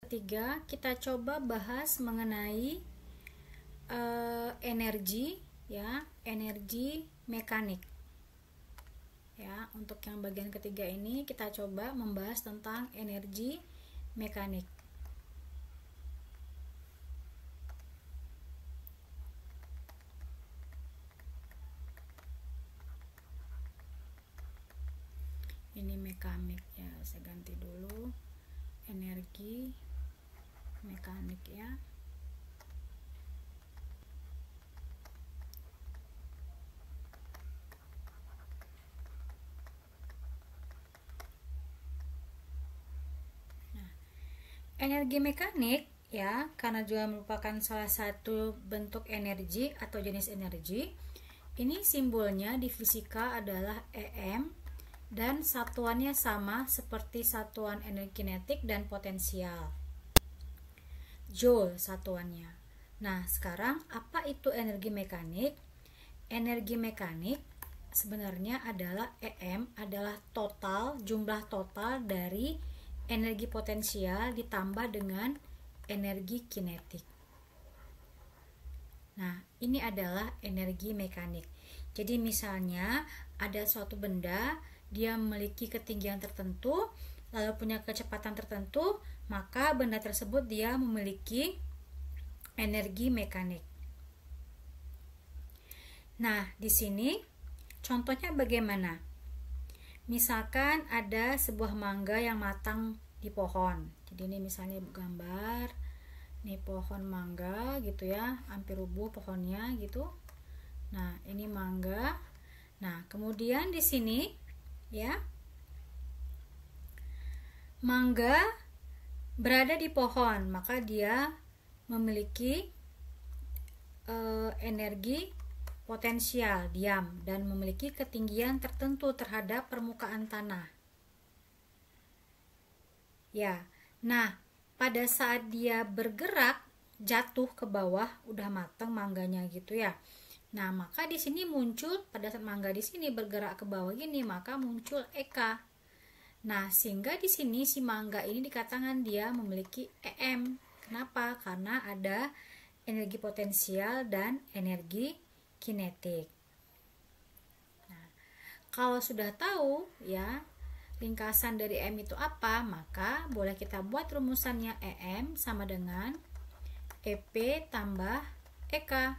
Ketiga, kita coba bahas mengenai energi, ya, energi mekanik. Ya, untuk yang bagian ketiga ini kita coba membahas tentang energi mekanik. Ini mekanik ya, saya ganti dulu energi mekanik ya. Nah, energi mekanik ya, karena juga merupakan salah satu bentuk energi atau jenis energi. Ini simbolnya di fisika adalah EM dan satuannya sama seperti satuan energi kinetik dan potensial. Joule satuannya. Nah, sekarang apa itu energi mekanik? Energi mekanik sebenarnya adalah EM adalah jumlah total dari energi potensial ditambah dengan energi kinetik. Nah, ini adalah energi mekanik. Jadi misalnya ada suatu benda, dia memiliki ketinggian tertentu, lalu punya kecepatan tertentu, maka benda tersebut dia memiliki energi mekanik. Nah, di sini contohnya bagaimana? Misalkan ada sebuah mangga yang matang di pohon. Jadi ini misalnya gambar, ini pohon mangga gitu ya, hampir rubuh pohonnya gitu. Nah, ini mangga. Nah, kemudian di sini ya, mangga berada di pohon, maka dia memiliki energi potensial diam dan memiliki ketinggian tertentu terhadap permukaan tanah. Ya, nah pada saat dia bergerak jatuh ke bawah, udah matang mangganya gitu ya. Nah, maka di sini muncul pada saat mangga di sini bergerak ke bawah gini, maka muncul EK. Nah, sehingga di sini si mangga ini dikatakan dia memiliki EM. Kenapa? Karena ada energi potensial dan energi kinetik. Nah, kalau sudah tahu ya ringkasan dari EM itu apa, maka boleh kita buat rumusannya. EM sama dengan EP tambah EK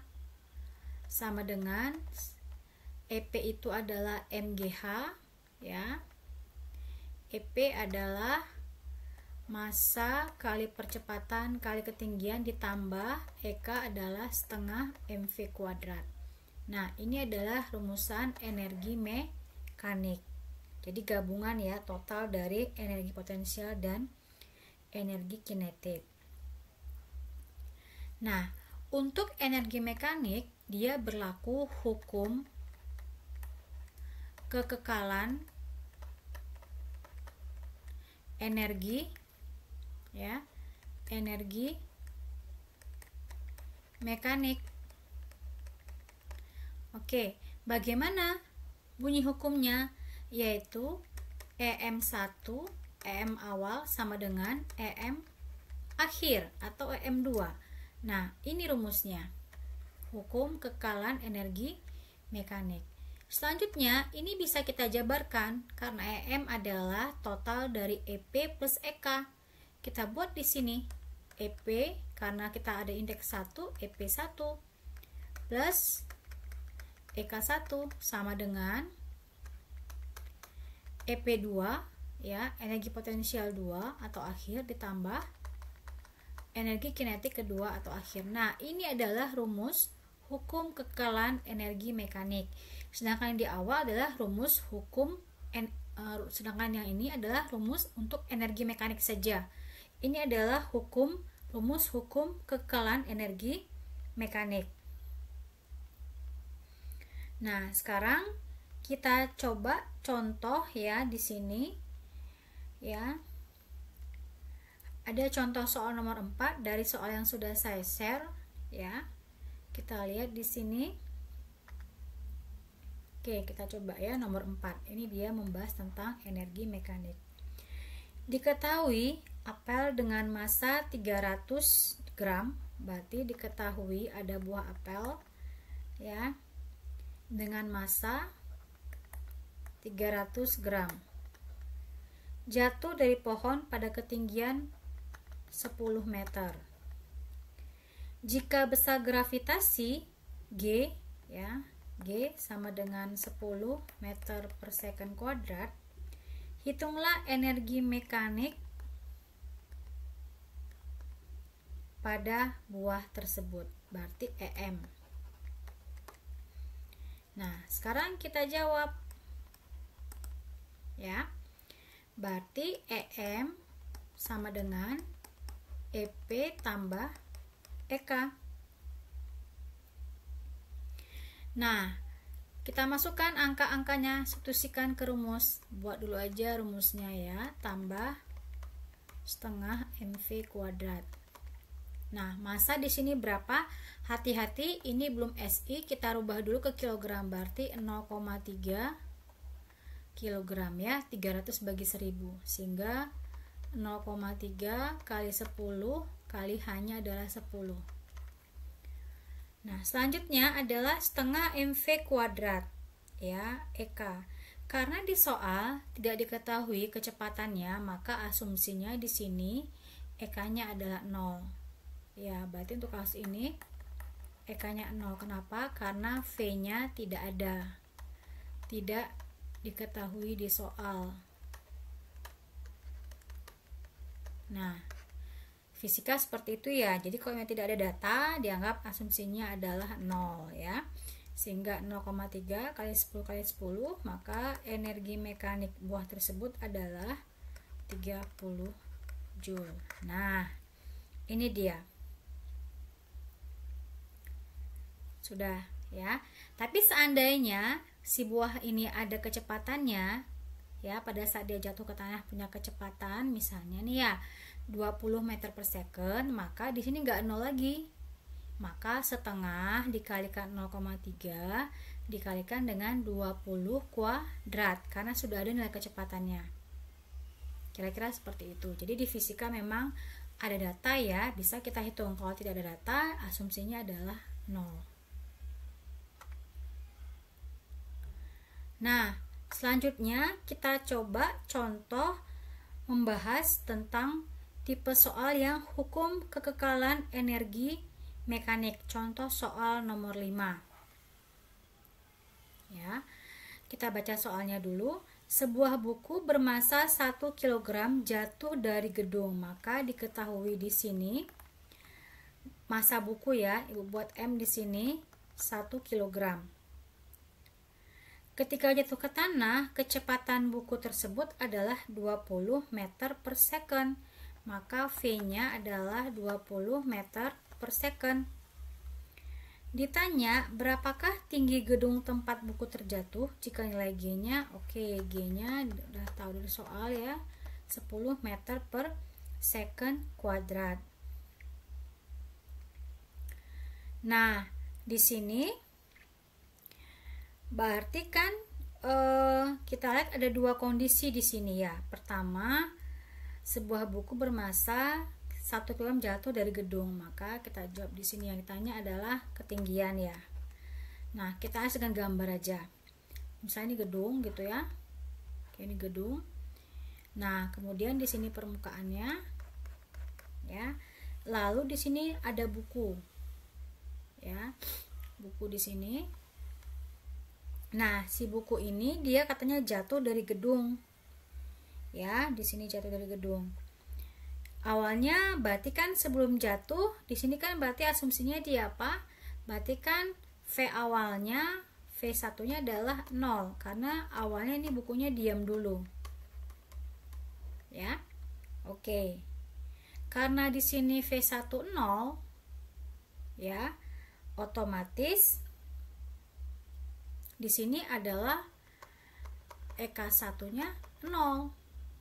sama dengan EP itu adalah MGH ya. EP adalah massa kali percepatan kali ketinggian ditambah EK adalah setengah MV kuadrat. Nah, ini adalah rumusan energi mekanik. Jadi gabungan ya total dari energi potensial dan energi kinetik. Nah, untuk energi mekanik dia berlaku hukum kekekalan energi ya, energi mekanik. Oke, bagaimana bunyi hukumnya? Yaitu EM1 EM awal sama dengan EM akhir atau EM2. Nah, ini rumusnya. Hukum kekekalan energi mekanik. Selanjutnya, ini bisa kita jabarkan karena EM adalah total dari EP plus EK. Kita buat di sini EP karena kita ada indeks 1, EP1 plus EK1 sama dengan EP2 ya, energi potensial 2 atau akhir ditambah energi kinetik kedua atau akhir. Nah, ini adalah rumus hukum kekekalan energi mekanik. Sedangkan yang di awal adalah rumus hukum sedangkan yang ini adalah rumus untuk energi mekanik saja. Ini adalah rumus hukum kekekalan energi mekanik. Nah, sekarang kita coba contoh ya di sini. Ya. Ada contoh soal nomor 4 dari soal yang sudah saya share ya. Kita lihat di sini. Oke, kita coba ya nomor 4. Ini dia membahas tentang energi mekanik. Diketahui apel dengan massa 300 gram, berarti diketahui ada buah apel ya dengan massa 300 gram jatuh dari pohon pada ketinggian 10 meter. Jika besar gravitasi G ya, G sama dengan 10 meter per second kuadrat, hitunglah energi mekanik pada buah tersebut, berarti EM. Nah, sekarang kita jawab ya. Berarti EM sama dengan EP tambah EK. Nah, kita masukkan angka-angkanya, substitusikan ke rumus. Buat dulu aja rumusnya ya, tambah setengah MV kuadrat. Nah, massa di sini berapa? Hati-hati, ini belum SI, kita rubah dulu ke kilogram, berarti 0,3 kilogram ya, 300 bagi 1000, sehingga 0,3 kali 10 kali hanya adalah 10. Nah, selanjutnya adalah setengah MV kuadrat ya, EK. Karena di soal tidak diketahui kecepatannya, maka asumsinya di sini EK-nya adalah 0. Ya, berarti untuk kasus ini EK-nya 0. Kenapa? Karena V-nya tidak ada. Tidak diketahui di soal. Nah, fisika seperti itu ya. Jadi kalau tidak ada data, dianggap asumsinya adalah 0 ya. Sehingga 0,3 kali 10 kali 10, maka energi mekanik buah tersebut adalah 30 Joule. Nah, ini dia. Sudah ya. Tapi seandainya si buah ini ada kecepatannya ya, pada saat dia jatuh ke tanah punya kecepatan misalnya nih ya 20 meter per second, maka di sini nggak 0 lagi. Maka setengah dikalikan 0,3 dikalikan dengan 20 kuadrat karena sudah ada nilai kecepatannya. Kira-kira seperti itu. Jadi di fisika memang ada data ya, bisa kita hitung. Kalau tidak ada data, asumsinya adalah 0. Nah, selanjutnya kita coba contoh membahas tentang tipe soal yang hukum kekekalan energi mekanik. Contoh soal nomor 5. Ya. Kita baca soalnya dulu. Sebuah buku bermassa 1 kg jatuh dari gedung. Maka diketahui di sini massa buku ya, Ibu buat M di sini 1 kg. Ketika jatuh ke tanah, kecepatan buku tersebut adalah 20 meter per second. Maka V-nya adalah 20 meter per second. Ditanya, berapakah tinggi gedung tempat buku terjatuh? Jika nilai G-nya, oke, G-nya udah tahu dari soal ya, 10 meter per second kuadrat. Nah, di sini berarti kan kita lihat ada dua kondisi di sini ya. Pertama, sebuah buku bermassa 1 kg jatuh dari gedung, maka kita jawab di sini yang ditanya adalah ketinggian ya. Nah, kita lihat dengan gambar aja. Misalnya ini gedung gitu ya. Oke, ini gedung. Nah, kemudian di sini permukaannya ya. Lalu di sini ada buku. Ya. Buku di sini. Nah, si buku ini dia katanya jatuh dari gedung. Ya, di sini jatuh dari gedung. Awalnya berarti kan sebelum jatuh, di sini kan berarti asumsinya dia apa? Berarti kan V awalnya, V1-nya adalah 0 karena awalnya ini bukunya diam dulu. Ya. Oke. Karena di sini V1 0 ya, otomatis di sini adalah EK1-nya 0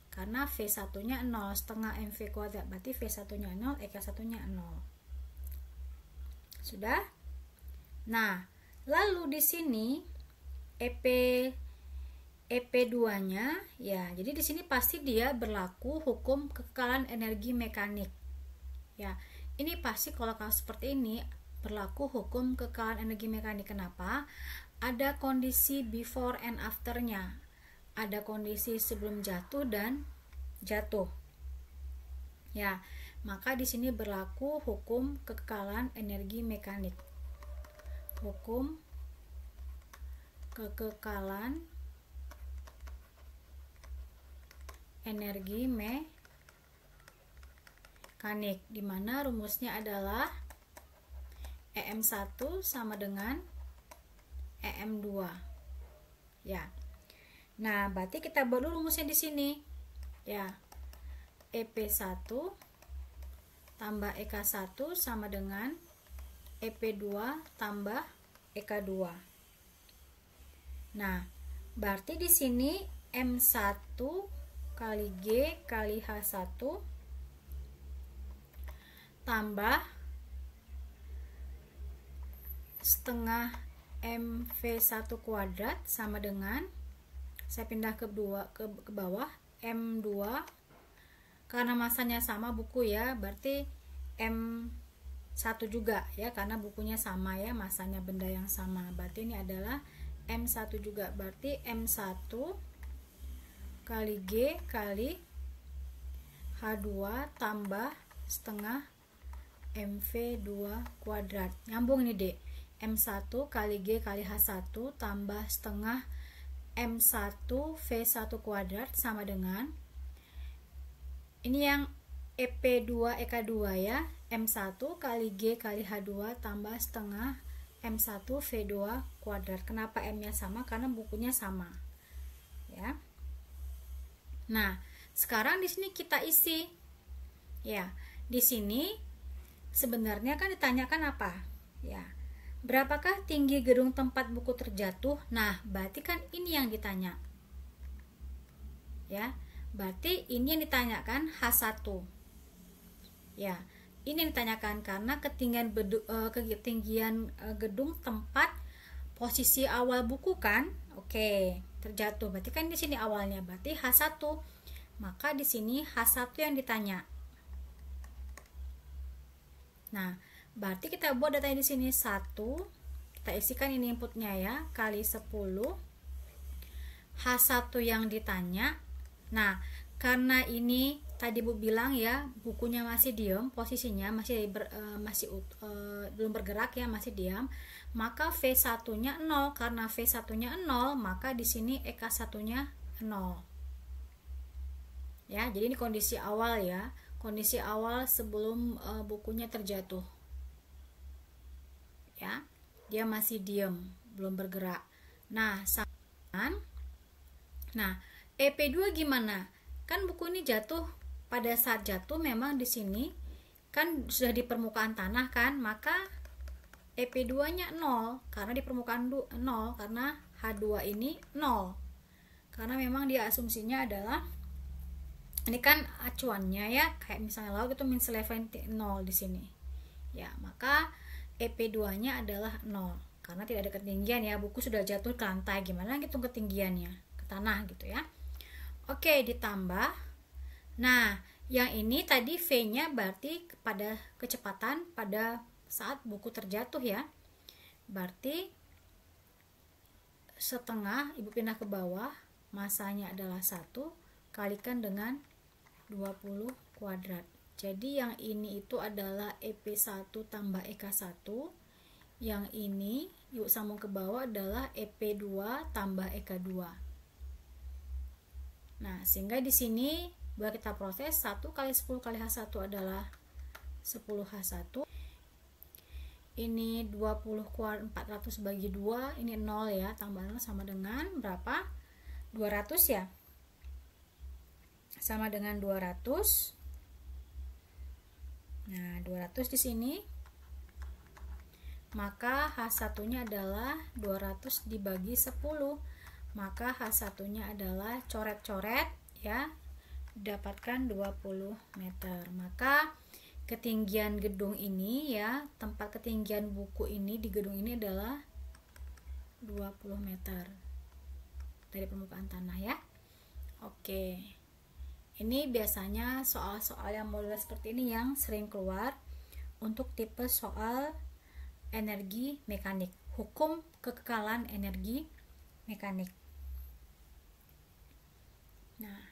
karena V1-nya 0, setengah MV kuadrat, berarti V1-nya 0, EK1-nya 0. Sudah? Nah, lalu di sini EP EP2-nya ya. Jadi di sini pasti dia berlaku hukum kekekalan energi mekanik. Ya, ini pasti kalau seperti ini berlaku hukum kekekalan energi mekanik. Kenapa? Ada kondisi before and after-nya. Ada kondisi sebelum jatuh dan jatuh. Ya, maka di sini berlaku hukum kekekalan energi mekanik. Hukum kekekalan energi mekanik, di mana rumusnya adalah EM1 sama dengan EM2. Ya. Nah, berarti kita buat dulu rumusnya di sini. Ya. EP1 tambah EK1 sama dengan EP2 tambah EK2. Nah, berarti di sini M1 kali G kali H1 tambah setengah MV1 kuadrat sama dengan, saya pindah ke bawah, M2 karena masanya sama buku ya, berarti M1 juga ya, karena bukunya sama ya, masanya benda yang sama, berarti ini adalah M1 juga, berarti M1 kali G kali H2 tambah setengah MV2 kuadrat. Nyambung ini dek, M1 kali G kali H1 tambah setengah M1 V1 kuadrat sama dengan, ini yang EP2 EK2 ya, M1 kali G kali H2 tambah setengah M1 V2 kuadrat. Kenapa M nya sama? Karena bukunya sama ya. Nah, sekarang di sini kita isi ya. Di sini sebenarnya kan ditanyakan apa ya, berapakah tinggi gedung tempat buku terjatuh? Nah, berarti kan ini yang ditanya. Ya, berarti ini yang ditanyakan H1. Ya, ini yang ditanyakan karena ketinggian gedung tempat posisi awal buku kan? Oke, terjatuh. Berarti kan di sini awalnya, berarti H1. Maka di sini H1 yang ditanya. Nah, berarti kita buat datanya di sini 1, kita isikan ini inputnya ya, kali 10 H1 yang ditanya. Nah, karena ini tadi Bu bilang ya, bukunya masih diam, posisinya belum bergerak ya, masih diam, maka V1 nya 0. Karena V1 nya 0, maka di sini EK1 nya 0 ya. Jadi ini kondisi awal ya, kondisi awal sebelum bukunya terjatuh ya, dia masih diam, belum bergerak. Nah, EP2 gimana? Kan buku ini jatuh, pada saat jatuh memang di sini kan sudah di permukaan tanah kan, maka EP2 nya 0 karena di permukaan 0, karena H2 ini 0, karena memang dia asumsinya adalah, ini kan acuannya ya, kayak misalnya laut itu means level 0 di sini ya, maka EP2 nya adalah 0 karena tidak ada ketinggian ya, buku sudah jatuh ke lantai, gimana hitung ketinggiannya ke tanah gitu ya. Oke, ditambah, nah yang ini tadi V nya berarti pada kecepatan pada saat buku terjatuh ya, berarti setengah, ibu pindah ke bawah, masanya adalah 1 kalikan dengan 20 kuadrat. Jadi yang ini itu adalah EP1 tambah EK1, yang ini yuk sambung ke bawah adalah EP2 tambah EK2. Nah, sehingga di sini buat kita proses 1 kali 10 kali H1 adalah 10 H1. Ini 20 kuadrat 400 bagi 2, ini 0 ya, tambah 0 sama dengan berapa? 200 ya. Sama dengan 200. Nah, 200 di sini. Maka H1-nya adalah 200 dibagi 10. Maka H1-nya adalah coret-coret ya, dapatkan 20 meter. Maka ketinggian gedung ini ya, tempat ketinggian buku ini di gedung ini adalah 20 meter. dari permukaan tanah ya. Oke, ini biasanya soal-soal yang model seperti ini yang sering keluar untuk tipe soal energi mekanik, hukum kekekalan energi mekanik. Nah,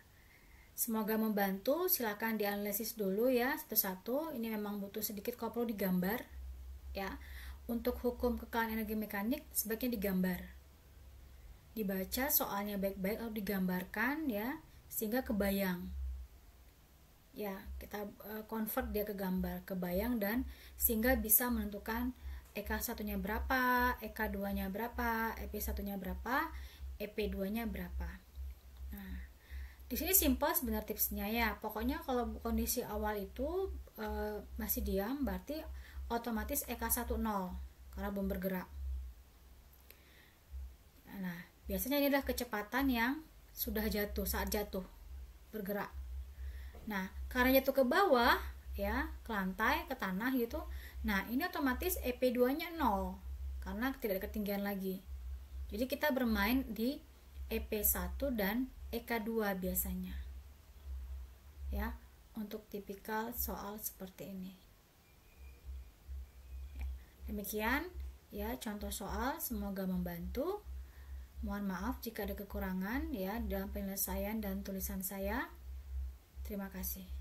semoga membantu. Silakan dianalisis dulu ya satu-satu. Ini memang butuh sedikit kalau perlu digambar ya. Untuk hukum kekekalan energi mekanik sebaiknya digambar, dibaca soalnya baik-baik lalu digambarkan ya, sehingga kebayang ya, kita convert dia ke gambar, kebayang, dan sehingga bisa menentukan EK1 nya berapa, EK2 nya berapa, EP1 nya berapa, EP2 nya berapa. Nah, di sini simpel sebenarnya tipsnya ya. Pokoknya kalau kondisi awal itu masih diam, berarti otomatis EK1 0 karena belum bergerak. Nah, biasanya ini adalah kecepatan yang sudah jatuh, saat jatuh bergerak. Nah, karena jatuh ke bawah ya, ke lantai, ke tanah gitu. Nah, ini otomatis EP2 nya 0 karena tidak ada ketinggian lagi. Jadi kita bermain di EP1 dan EK2 biasanya ya, untuk tipikal soal seperti ini. Demikian ya contoh soal, semoga membantu. Mohon maaf jika ada kekurangan ya dalam penyelesaian dan tulisan saya. Terima kasih.